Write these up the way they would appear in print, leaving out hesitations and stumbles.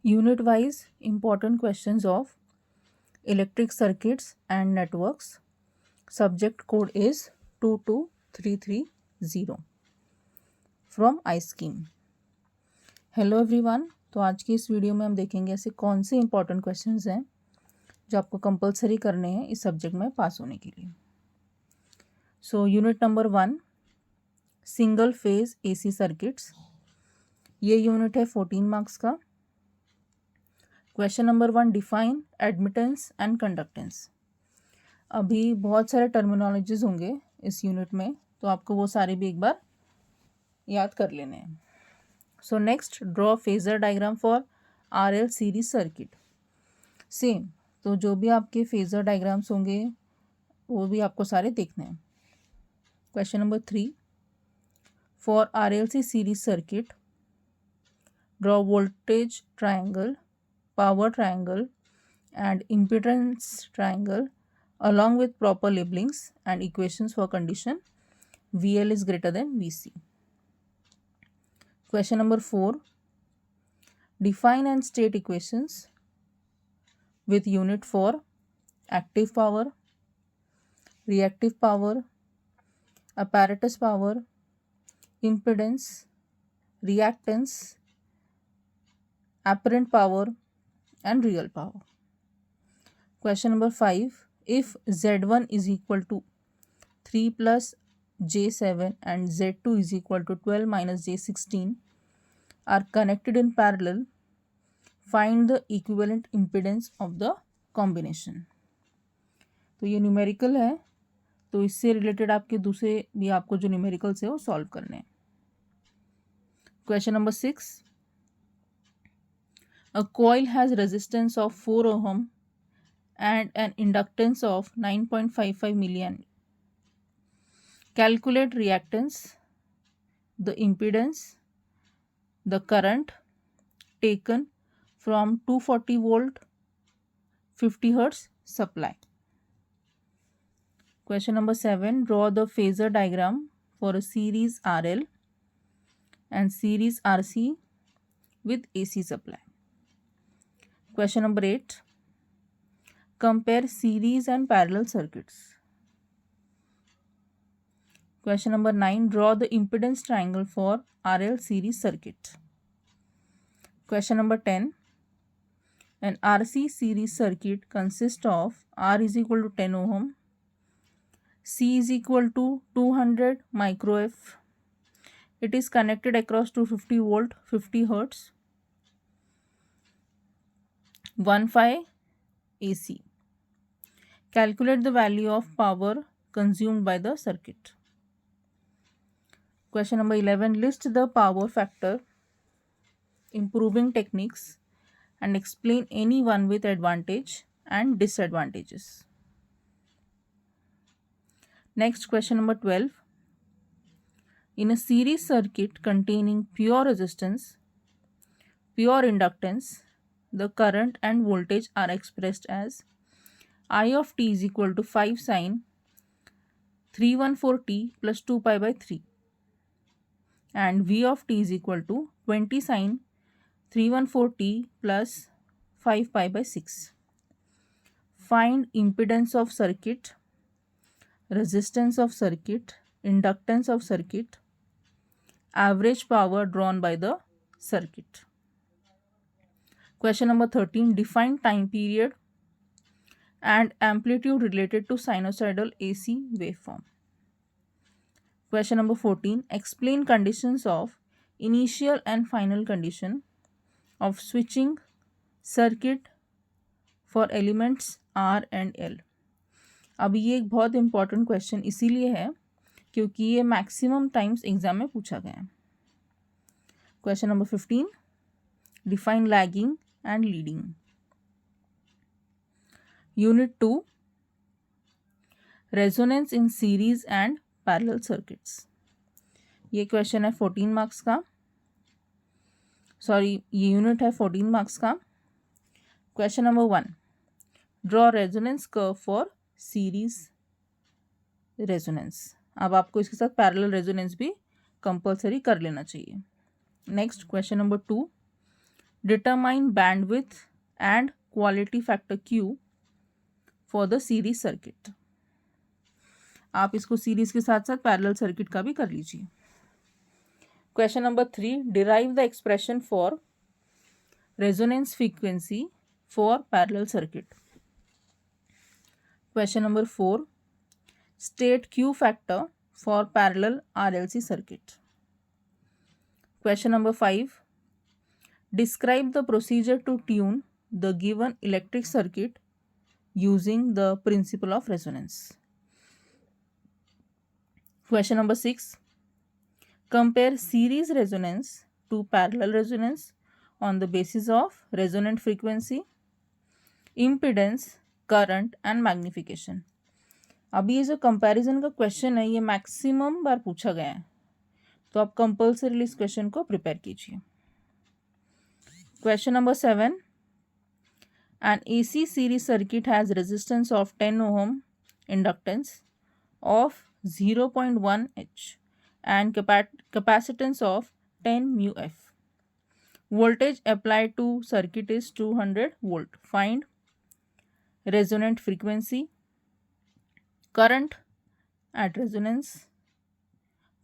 Unit wise important questions of electric circuits and networks. Subject code is 22330 from iScheme. Hello everyone, तो आज की इस video में हम देखेंगे ऐसे कौन से इंपॉर्टेंट क्वेश्चंस हैं जो आपको कंपलसरी करने हैं इस सब्जेक्ट में पास होने के लिए. So unit number 1 single phase AC circuits. ये यूनिट है 14 मार्क्स का. Question number 1 define admittance and conductance. अभी बहुत सारे टर्मिनोलॉजीज होंगे इस यूनिट में, तो आपको वो सारे भी एक बार याद कर लेने हैं. So next draw phasor diagram for RL series circuit. Same, तो जो भी आपके फेजर डायग्राम्स होंगे वो भी आपको सारे देखने हैं. Question number 3 for RLC series circuit draw voltage triangle, power triangle and impedance triangle along with proper labelings and equations for condition VL is greater than VC. Question number 4 define and state equations with unit for active power, reactive power, apparatus power, impedance, reactance, apparent power and real power. Question number 5 if Z1 is equal to 3 plus J7 and Z2 is equal to 12 minus J16 are connected in parallel, find the equivalent impedance of the combination. तो ये numerical है, तो इससे related आपके दूसरे भी आपको जो न्यूमेरिकल्स है वो सॉल्व करने हैं. Question number 6 A coil has resistance of 4 ohm and an inductance of 9.55 milliamp. Calculate reactance, the impedance, the current taken from 240 volt 50 hertz supply. Question number 7 draw the phasor diagram for a series RL and series RC with AC supply. Question number 8 compare series and parallel circuits. Question number 9 draw the impedance triangle for RL series circuit. Question number 10 an RC series circuit consists of R is equal to 10 ohm, C is equal to 200 microF. It is connected across 250 volt 50 hertz 1.5 AC. Calculate the value of power consumed by the circuit. Question number 11 list the power factor improving techniques and explain any one with advantage and disadvantages. Next, question number 12 in a series circuit containing pure resistance, pure inductance, the current and voltage are expressed as I of t is equal to 5 sin 314t plus 2 pi by 3 and V of t is equal to 20 sin 314t plus 5 pi by 6. Find impedance of circuit, resistance of circuit, inductance of circuit, average power drawn by the circuit. Question number 13 define time period and amplitude related to sinusoidal AC waveform. Question number 14 explain conditions of initial and final condition of switching circuit for elements R and L. अब ये एक बहुत important question इसीलिए है क्योंकि ये maximum times exam में पूछा गया है. Question number 15 define lagging and leading. Unit 2 resonance in series and parallel circuits. ये क्वेश्चन है 14 मार्क्स का, सॉरी ये यूनिट है 14 मार्क्स का. Question number 1 draw resonance curve for series resonance. अब आपको इसके साथ पैरेलल रेजोनेंस भी कंपलसरी कर लेना चाहिए. Next question number 2 Determine bandwidth and quality factor Q for the series circuit. आप इसको सीरीज के साथ साथ पैरेलल सर्किट का भी कर लीजिए. Question number 3. Derive the expression for resonance frequency for parallel circuit. Question number 4. State Q factor for parallel RLC circuit. Question number 5. Describe the procedure to tune the given electric circuit using the principle of resonance. Question number 6. Compare series resonance to parallel resonance on the basis of resonant frequency, impedance, current and magnification. अभी ये जो comparison का question है ये maximum बार पूछा गया है, तो आप कंपल्सरीली इस क्वेश्चन को प्रिपेयर कीजिए. Question number 7. An AC series circuit has resistance of 10 ohm, inductance of 0.1 H and capacitance of 10 mu F. Voltage applied to circuit is 200 volt. Find resonant frequency, current at resonance,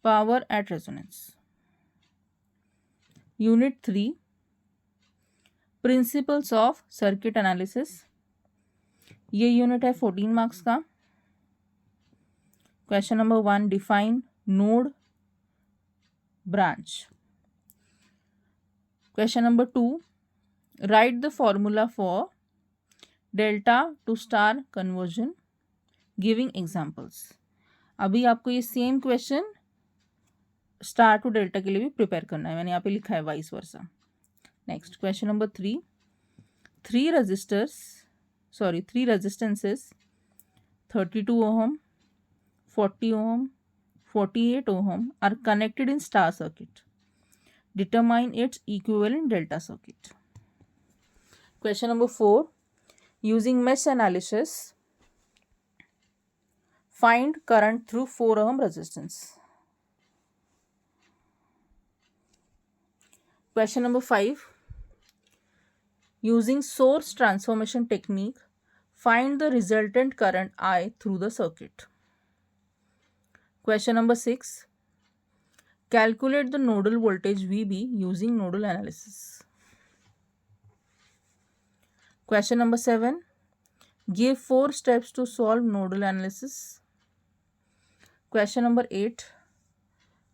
power at resonance. Unit 3. Principles of circuit analysis. ये unit है 14 marks का. Question number 1. Define node branch. Question number 2. Write the formula for delta to star conversion giving examples. अभी आपको ये same question star to delta के लिए भी prepare करना है. मैंने यहाँ पे लिखा है vice versa. Next, question number 3. Three resistances 32 ohm, 40 ohm, 48 ohm are connected in star circuit. Determine its equivalent delta circuit. Question number 4. Using mesh analysis, find current through 4 ohm resistance. Question number 5. Using source transformation technique, find the resultant current I through the circuit. Question number 6. Calculate the nodal voltage VB using nodal analysis. Question number 7. Give 4 steps to solve nodal analysis. Question number 8.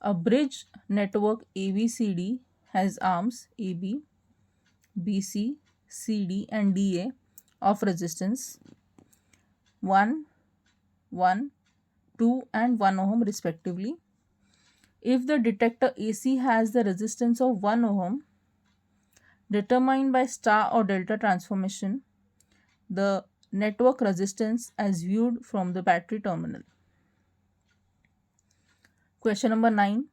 A bridge network ABCD has arms AB, BC, CD and DA of resistance 1, 1, 2 and 1 ohm respectively. If the detector AC has the resistance of 1 ohm, determine by star or delta transformation the network resistance as viewed from the battery terminal. Question number 9.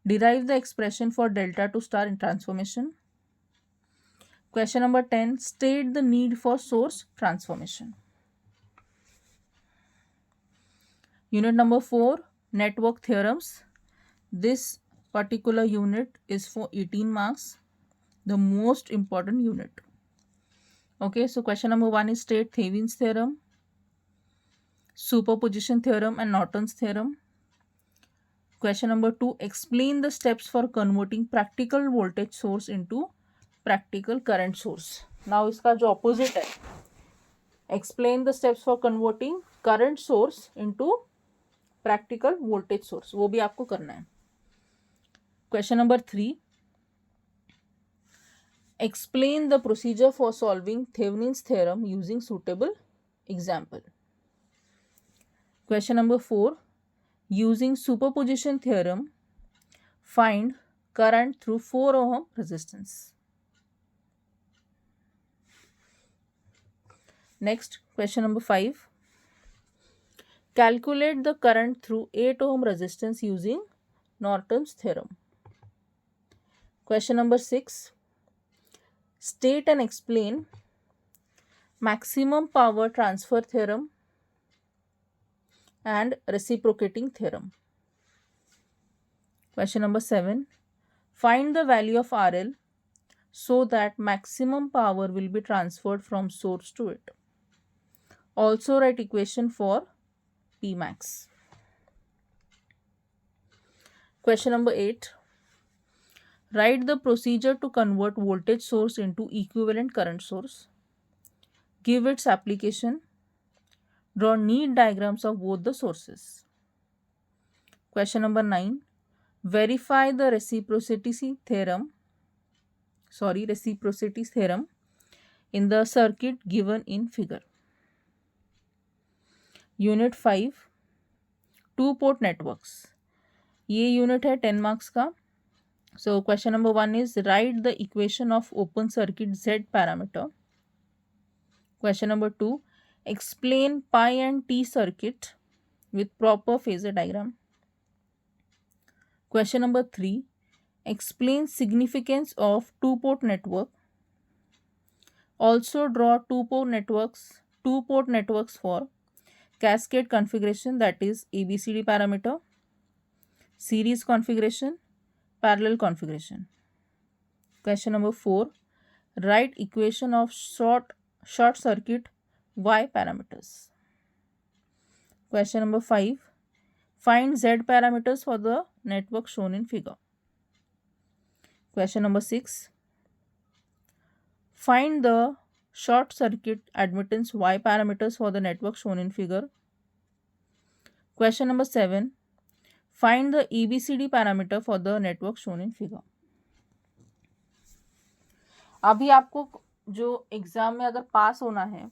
Derive the expression for delta to star in transformation. Question number 10. State the need for source transformation. Unit number 4. Network theorems. This particular unit is for 18 marks. The most important unit. Okay, so question number 1 is state Thevenin's theorem, superposition theorem and Norton's theorem. Question number 2. Explain the steps for converting practical voltage source into practical current source. Now इसका जो opposite है, explain the steps for converting current source into practical voltage source. वो भी आपको करना है. Question number 3. Explain the procedure for solving Thevenin's theorem using suitable example. Question number 4. Using superposition theorem, find current through 4 ohm resistance. Next, question number 5. Calculate the current through 8 ohm resistance using Norton's theorem. Question number 6. State and explain maximum power transfer theorem and reciprocating theorem. Question number 7. Find the value of RL so that maximum power will be transferred from source to it. Also write equation for P max. Question number 8. Write the procedure to convert voltage source into equivalent current source. Give its application. Draw neat diagrams of both the sources. Question number 9. Verify the reciprocity theorem in the circuit given in figure. Unit 5. 2-port networks. ये unit है 10 marks का. So question number 1 is write the equation of open circuit Z parameter. Question number 2, explain pi and T circuit with proper phasor diagram. Question number 3, explain significance of 2-port network. Also draw 2-port networks for cascade configuration, that is ABCD parameter, series configuration, parallel configuration. Question number 4, write equation of short circuit Y parameters. Question number 5, find Z parameters for the network shown in figure. Question number 6, find the short circuit admittance Y parameters for the network shown in figure. Question number 7, find the ABCD parameter for the network shown in figure. अभी आपको जो exam में अगर पास होना है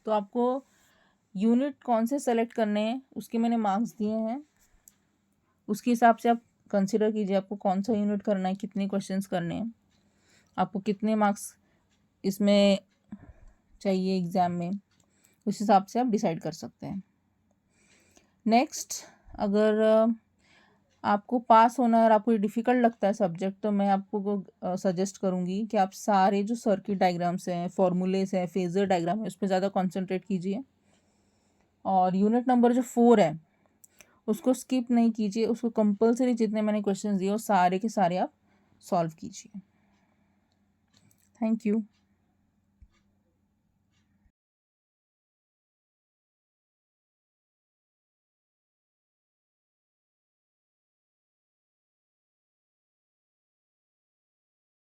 तो आपको unit कौन से सेलेक्ट करने हैं उसके मैंने मार्क्स दिए हैं. उसके हिसाब से आप कंसिडर कीजिए आपको कौन सा यूनिट करना है, कितने क्वेश्चंस करने हैं, आपको कितने मार्क्स इसमें चाहिए एग्ज़ाम में, उस हिसाब से आप डिसाइड कर सकते हैं. नेक्स्ट, अगर आपको पास होना है और आपको डिफ़िकल्ट लगता है सब्जेक्ट तो मैं आपको सजेस्ट करूँगी कि आप सारे जो सर्किट डायग्राम्स हैं, फॉर्मूलेस हैं, फेजर डायग्राम है, उस पर ज़्यादा कॉन्सेंट्रेट कीजिए. और यूनिट नंबर जो 4 है उसको स्किप नहीं कीजिए, उसको कंपलसरी जितने मैंने क्वेश्चंस दिए वो सारे के सारे आप सॉल्व कीजिए. Thank you.